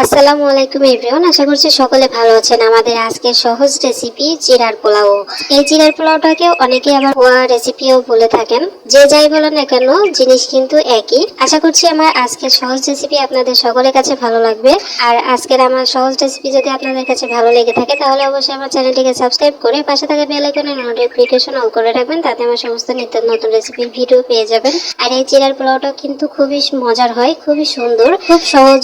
আসসালামু আলাইকুম এভরিওয়ান, আশা করছি সকলে ভালো আছেন। আমাদের আজকের সহজ রেসিপি চিড়ার পোলাও। এই চিড়ার পোলাওটাকে অনেকে আবার পোয়া রেসিপিও বলে থাকেন। যে যাই বলেন না কেন, জিনিস কিন্তু একই। আশা করছি আমার আজকের সহজ রেসিপি আপনাদের সকলের কাছে ভালো লাগবে। আর আজকের আমার সহজ রেসিপি যদি আপনাদের কাছে ভালো লেগে থাকে তাহলে অবশ্যই আমার চ্যানেলটিকে সাবস্ক্রাইব করে পাশে থাকা বেল আইকনের নোটিফিকেশন অন করে রাখবেন, তাতে আমার সমস্ত নিত্য নতুন রেসিপির ভিডিও পেয়ে যাবেন। আর এই চিড়ার পোলাওটা কিন্তু খুবই মজার হয়, খুবই সুন্দর, খুব সহজ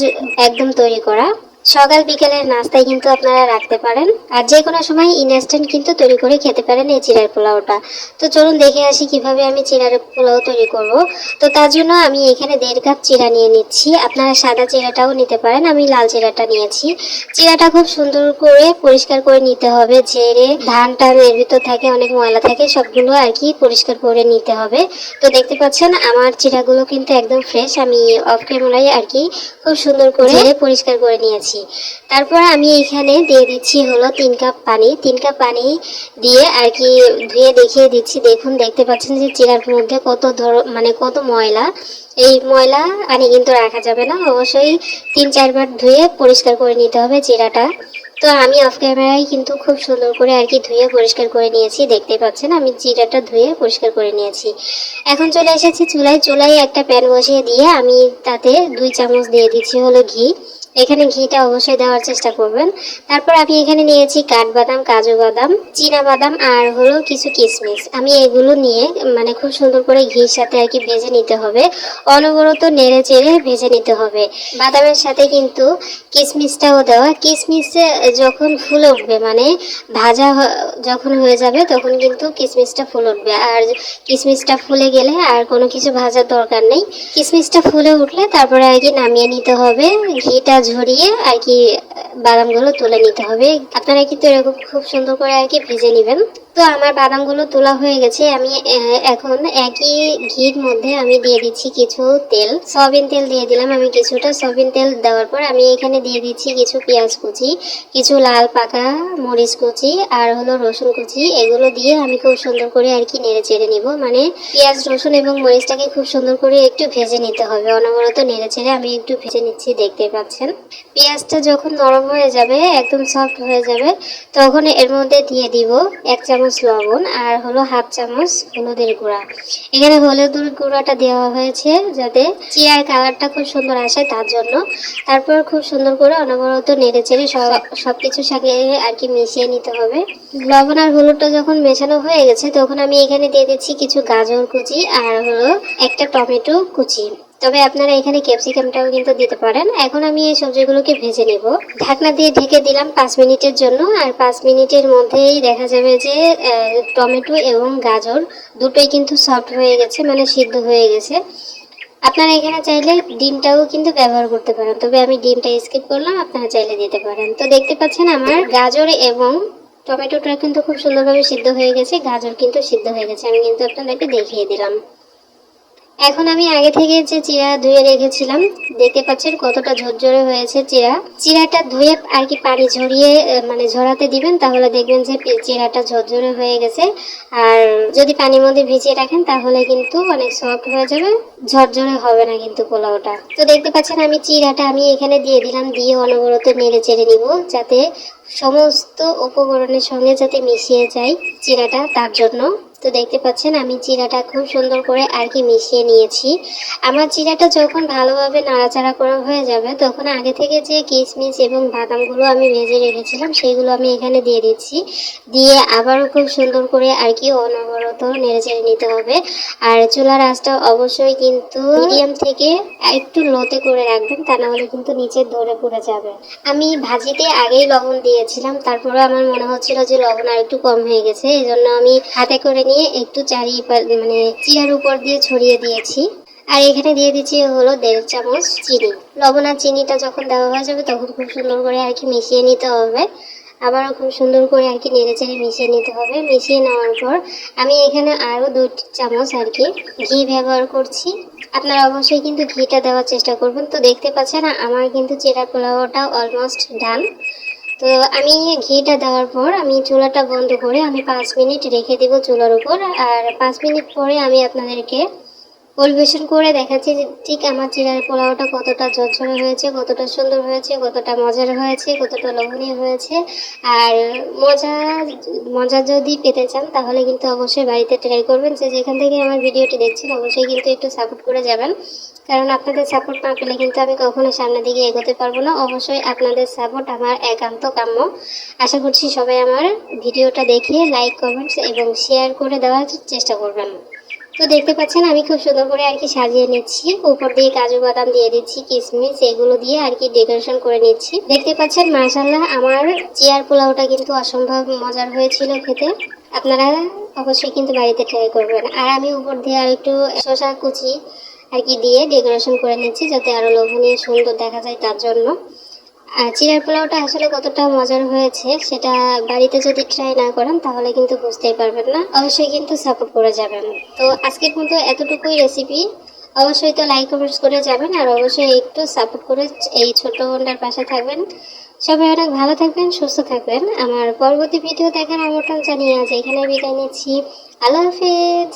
একদম তৈরি করা। সকাল বিকেলের নাস্তায় কিন্তু আপনারা রাখতে পারেন, আর যে কোনো সময় ইনস্ট্যান্ট কিন্তু তৈরি করে খেতে পারেন এই চিড়ার পোলাওটা। তো চলুন দেখে আসি কিভাবে আমি চিড়ার পোলাও তৈরি করব। তো তার জন্য আমি এখানে 1.5 কাপ চিড়া নিয়ে নিচ্ছি। আপনারা সাদা চিড়াটাও নিতে পারেন, আমি লাল চিড়াটা নিয়েছি। চিড়াটা খুব সুন্দর করে পরিষ্কার করে নিতে হবে, ঝেড়ে ধানটা এর ভিতর থাকে, অনেক ময়লা থাকে, সবগুলো আর কি পরিষ্কার করে নিতে হবে। তো দেখতে পাচ্ছেন আমার চিড়াগুলো কিন্তু একদম ফ্রেশ, আমি অফ ক্যামেরায় আর কি খুব সুন্দর করে ঝেড়ে পরিষ্কার করে নিয়েছি। তারপর আমি এখানে দিয়ে দিচ্ছি হলো 3 কাপ পানি। 3 কাপ পানি দিয়ে আর কি ধুয়ে দেখিয়ে দিচ্ছি। দেখুন, দেখতে পাচ্ছেন যে চিড়ার মধ্যে কত মানে কত ময়লা। এই ময়লা পানি কিন্তু রাখা যাবে না, অবশ্যই 3-4 বার ধুয়ে পরিষ্কার করে নিতে হবে চিড়াটা। তো আমি অফ ক্যামেরায় কিন্তু খুব সুন্দর করে আর কি ধুয়ে পরিষ্কার করে নিয়েছি। দেখতে পাচ্ছেন আমি চিড়াটা ধুয়ে পরিষ্কার করে নিয়েছি। এখন চলে এসেছি চুলায়। চুলায় একটা প্যান বসিয়ে দিয়ে আমি তাতে 2 চামচ দিয়ে দিচ্ছি হলো ঘি। এখানে ঘিটা অবশ্যই দেওয়ার চেষ্টা করবেন। তারপর আমি এখানে নিয়েছি কাঠবাদাম, কাজু বাদাম, চীনা বাদাম আর হলো কিছু কিশমিশ। আমি এগুলো নিয়ে মানে খুব সুন্দর করে ঘির সাথে আর কি ভেজে নিতে হবে, অনবরত নেড়ে চেড়ে ভেজে নিতে হবে। বাদামের সাথে কিন্তু কিশমিশটাও দেওয়া। কিশমিশে যখন ফুলে উঠবে মানে যখন হয়ে যাবে তখন কিন্তু কিশমিশটা ফুলে উঠবে। আর কিশমিশটা ফুলে গেলে আর কোনো কিছু ভাজার দরকার নেই। কিশমিশটা ফুলে উঠলে তারপরে আর কি নামিয়ে নিতে হবে, ঘিটা ঝরিয়ে আর কি বাদামগুলো তুলে নিতে হবে। আপনারা কিন্তু এরকম খুব সুন্দর করে আর কি ভেজে নেবেন। তো আমার বাদামগুলো তোলা হয়ে গেছে। আমি এখন একই ঘির মধ্যে আমি দিয়ে দিচ্ছি কিছু তেল, সয়াবিন তেল দিয়ে দিলাম আমি কিছুটা। সয়াবিন তেল দেওয়ার পর আমি এখানে দিয়ে দিচ্ছি কিছু পেঁয়াজ কুচি, কিছু লাল পাকা মরিচ কুচি আর হলো রসুন কুচি। এগুলো দিয়ে আমি খুব সুন্দর করে আর কি নেড়ে চেড়ে নিব। মানে পেঁয়াজ, রসুন এবং মরিচটাকে খুব সুন্দর করে একটু ভেজে নিতে হবে, অনবরত নেড়ে চেড়ে আমি একটু ভেজে নিচ্ছি। দেখতে পাচ্ছেন পেঁয়াজটা যখন নরম হয়ে যাবে, একদম সফট হয়ে যাবে, তখন এর মধ্যে দিয়ে দিব 1 চামচ লবণ আর হলো 1/2 চামচ হলুদের গুঁড়া। এখানে হলুদের গুঁড়াটা দেওয়া হয়েছে যাতে চিড়ার কালারটা খুব সুন্দর আসে, তার জন্য। তারপর খুব সুন্দর করে অনবরত নেড়ে চেড়ে সবকিছুর সাথে আর কি মিশিয়ে নিতে হবে। লবণ আর হলুদটা যখন মেশানো হয়ে গেছে তখন আমি এখানে দিয়ে দিচ্ছি কিছু গাজর কুচি আর হলো একটা টমেটো কুচি। তবে আপনারা এখানে ক্যাপসিকামটাও কিন্তু দিতে পারেন। এখন আমি এই সবজিগুলোকে ভেজে নেব। ঢাকনা দিয়ে ঢেকে দিলাম 5 মিনিটের জন্য। আর 5 মিনিটের মধ্যেই দেখা যাবে যে টমেটো এবং গাজর দুটোই কিন্তু সফট হয়ে গেছে, মানে সিদ্ধ হয়ে গেছে। আপনারা এখানে চাইলে ডিমটাও কিন্তু ব্যবহার করতে পারেন, তবে আমি ডিমটা স্কিপ করলাম, আপনারা চাইলে দিতে পারেন। তো দেখতে পাচ্ছেন আমার গাজর এবং টমেটোটা কিন্তু খুব সুন্দরভাবে সিদ্ধ হয়ে গেছে, গাজর কিন্তু সিদ্ধ হয়ে গেছে। আমি কিন্তু আপনাদেরকে দেখিয়ে দিলাম। এখন আমি আগে থেকে যে চিড়া ধুয়ে রেখেছিলাম, দেখতে পাচ্ছেন কতটা ঝরঝরে হয়েছে চিড়াটা ধুয়ে আর কি পানি ঝরিয়ে মানে ঝরাতে দিবেন, তাহলে দেখবেন যে চিড়াটা ঝরঝরে হয়ে গেছে। আর যদি পানির মধ্যে ভিজিয়ে রাখেন তাহলে কিন্তু অনেক সফট হয়ে যাবে, ঝরঝরে হবে না কিন্তু পোলাওটা। তো দেখতে পাচ্ছেন আমি চিড়াটা আমি এখানে দিয়ে দিলাম, দিয়ে অনবরত নেড়ে চেড়ে নিব যাতে সমস্ত উপকরণের সঙ্গে যাতে মিশিয়ে যায় চিড়াটা, তার জন্য। তো দেখতে পাচ্ছেন আমি চিড়াটা খুব সুন্দর করে আর কি মিশিয়ে নিয়েছি। আমার চিড়াটা যখন ভালোভাবে নাড়াচাড়া করা হয়ে যাবে তখন আগে থেকে যে কিশমিশ এবং বাদামগুলো আমি ভেজে রেখেছিলাম সেইগুলো আমি এখানে দিয়ে দিচ্ছি। দিয়ে আবারও খুব সুন্দর করে আর কি অনবরত নেড়ে চেড়ে নিতে হবে। আর চুলার আঁচটা অবশ্যই কিন্তু মিডিয়াম থেকে একটু লোতে করে রাখবেন, তা না হলে কিন্তু নিচে ধরে পড়ে যাবে। আমি ভাজিতে আগেই লবণ দিয়েছিলাম, তারপরে আমার মনে হচ্ছিল যে লবণ আর একটু কম হয়ে গেছে, এই জন্য আমি হাতে করে নিয়ে একটু মানে চিড়ার উপর দিয়ে ছড়িয়ে দিয়েছি। আর এখানে দিয়ে দিচ্ছি হলো 1.5 চামচ চিনি। লবণ আর চিনিটা যখন দেওয়া হয়ে যাবে তখন খুব সুন্দর করে আর কি মিশিয়ে নিতে হবে। আবারও খুব সুন্দর করে আর কি নেড়ে চেড়ে মিশিয়ে নিতে হবে। মিশিয়ে নেওয়ার পর আমি এখানে আরও 2 চামচ আর কি ঘি ব্যবহার করছি। আপনারা অবশ্যই কিন্তু ঘিটা দেওয়ার চেষ্টা করবেন। তো দেখতে পাচ্ছেন আমার কিন্তু চিড়া পোলাওটা অলমোস্ট ডান। তো আমি ঘিটা দেওয়ার পর আমি চুলাটা বন্ধ করে আমি 5 মিনিট রেখে দিব চুলার উপর। আর 5 মিনিট পরে আমি আপনাদেরকে পরিবেশন করে দেখাচ্ছি যে ঠিক আমার জিরার পোলাওটা কতটা ঝরঝরে হয়েছে, কতটা সুন্দর হয়েছে, কতটা মজার হয়েছে, কতটা লোভনীয় হয়েছে। আর মজা মজা যদি পেতে চান তাহলে কিন্তু অবশ্যই বাড়িতে ট্রাই করবেন। যে যেখান থেকে আমার ভিডিওটি দেখছেন অবশ্যই কিন্তু একটু সাপোর্ট করে যাবেন, কারণ আপনাদের সাপোর্ট না পেলে কিন্তু আমি কখনো সামনের দিকে এগোতে পারবো না। অবশ্যই আপনাদের সাপোর্ট আমার একান্ত কাম্য। আশা করছি সবাই আমার ভিডিওটা দেখে লাইক, কমেন্টস এবং শেয়ার করে দেওয়ার চেষ্টা করবেন। তো দেখতে পাচ্ছেন আমি খুব সুন্দর করে আর কি সাজিয়ে নিচ্ছি, উপর দিয়ে কাজু বাদাম দিয়ে দিচ্ছি, কিশমিশ এগুলো দিয়ে আর কি ডেকোরেশন করে নিচ্ছি। দেখতে পাচ্ছেন মাশাআল্লাহ আমার চিয়ার পোলাওটা কিন্তু অসম্ভব মজার হয়েছিল খেতে। আপনারা অবশ্যই কিন্তু বাড়িতে ট্রাই করবেন। আর আমি উপর দিয়ে আর একটু শসা কুচি আর কি দিয়ে ডেকোরেশন করে নিচ্ছি, যাতে আরো লোভনীয় সুন্দর দেখা যায় তার জন্য। আর চিড়ার পোলাওটা আসলে কতটা মজার হয়েছে সেটা বাড়িতে যদি ট্রাই না করেন তাহলে কিন্তু বুঝতেই পারবেন না। অবশ্যই কিন্তু সাপোর্ট করে যাবেন। তো আজকের মতো এতটুকুই রেসিপি। অবশ্যই তো লাইক কমেন্টস করে যাবেন, আর অবশ্যই একটু সাপোর্ট করে এই ছোট বোনটার পাশে থাকবেন। সবাই অনেক ভালো থাকবেন, সুস্থ থাকবেন। আমার পরবর্তী ভিডিও দেখার আমন্ত্রণ জানিয়ে আজ এখানে বিদায় নিচ্ছি। আল্লাহ হাফেজ।